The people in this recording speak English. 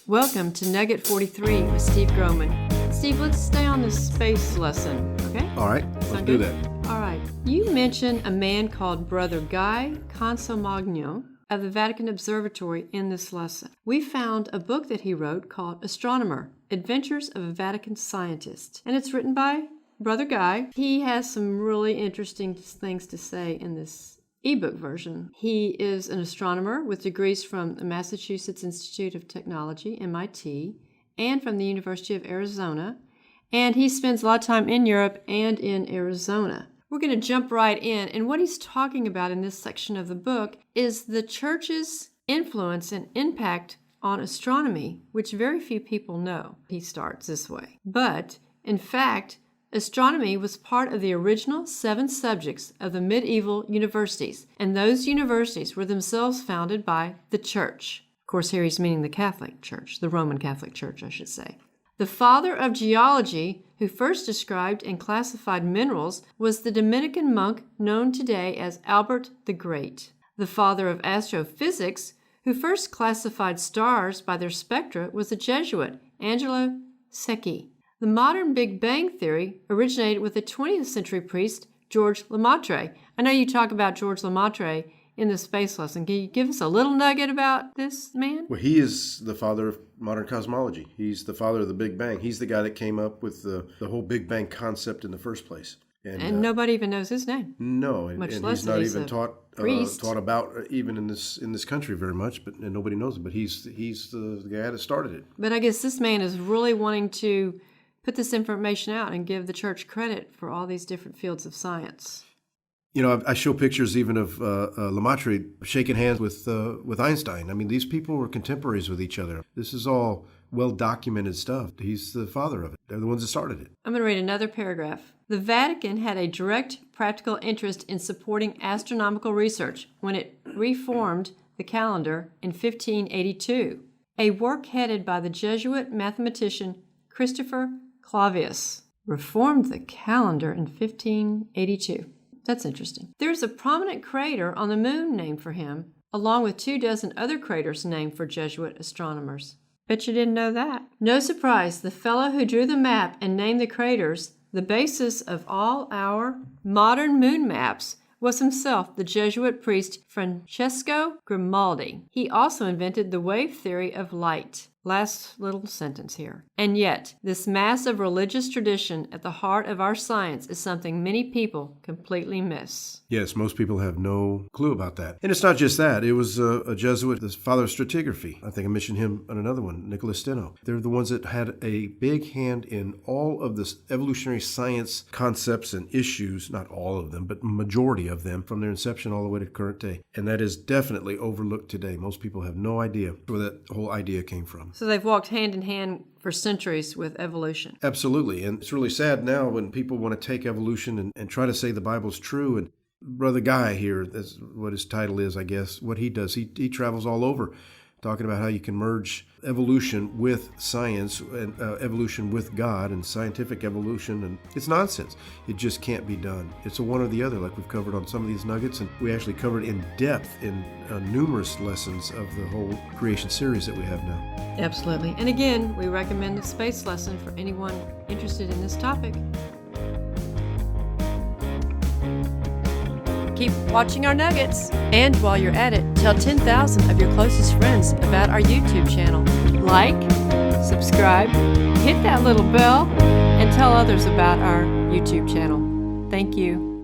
Welcome to Nugget 43 with Steve Groman. Steve, let's stay on this space lesson, okay? All right, let's do that. All right. You mentioned a man called Brother Guy Cosmology of the Vatican Observatory in this lesson. We found a book that he wrote called Astronomy, Adventures of a Vatican Scientist, and it's written by Brother Guy. He has some really interesting things to say in this ebook version. He is an astronomer with degrees from the Massachusetts Institute of Technology, MIT, and from the University of Arizona, and he spends a lot of time in Europe and in Arizona. We're going to jump right in, and what he's talking about in this section of the book is the Church's influence and impact on astronomy, which very few people know. He starts this way. But, in fact, astronomy was part of the original 7 subjects of the medieval universities, and those universities were themselves founded by the Church. Of course, here he's meaning the Catholic Church, the Roman Catholic Church, I should say. The father of geology, who first described and classified minerals, was the Dominican monk known today as Albert the Great. The father of astrophysics, who first classified stars by their spectra, was the Jesuit Angelo Secchi. The modern Big Bang theory originated with the 20th century priest George Lemaitre. I know you talk about George Lemaitre in the space lesson. Can you give us a little nugget about this man? Well, he is the father of modern cosmology. He's the father of the Big Bang. He's the guy that came up with the whole Big Bang concept in the first place. And nobody even knows his name. No, and he's not even taught about even in this country very much. And nobody knows him. But he's the guy that started it. But I guess this man is really wanting to put this information out and give the Church credit for all these different fields of science. You know, I show pictures even of Lemaitre shaking hands with Einstein. I mean, these people were contemporaries with each other. This is all well-documented stuff. He's the father of it. They're the ones that started it. I'm going to read another paragraph. The Vatican had a direct practical interest in supporting astronomical research when it reformed the calendar in 1582, a work headed by the Jesuit mathematician Christopher Clavius. Reformed the calendar in 1582. That's interesting. There's a prominent crater on the moon named for him, along with 24 other craters named for Jesuit astronomers. Bet you didn't know that. No surprise, the fellow who drew the map and named the craters, the basis of all our modern moon maps, was himself the Jesuit priest Francesco Grimaldi. He also invented the wave theory of light. Last little sentence here. And yet, this massive religious tradition at the heart of our science is something many people completely miss. Yes, most people have no clue about that. And it's not just that. It was a Jesuit, the father of stratigraphy. I think I mentioned him on another one, Nicholas Steno. They're the ones that had a big hand in all of this evolutionary science concepts and issues, not all of them, but majority of them, from their inception all the way to current day. And that is definitely overlooked today. Most people have no idea where that whole idea came from. So they've walked hand in hand for centuries with evolution. Absolutely. And it's really sad now when people want to take evolution and try to say the Bible's true. And Brother Guy here, that's what his title is, I guess, what he does, he travels all over talking about how you can merge evolution with science and evolution with God and scientific evolution. And it's nonsense. It just can't be done. It's a one or the other, like we've covered on some of these nuggets. And we actually covered in depth in numerous lessons of the whole creation series that we have now. Absolutely. And again, we recommend the space lesson for anyone interested in this topic. Keep watching our nuggets. And while you're at it, tell 10,000 of your closest friends about our YouTube channel. Like, subscribe, hit that little bell, and tell others about our YouTube channel. Thank you.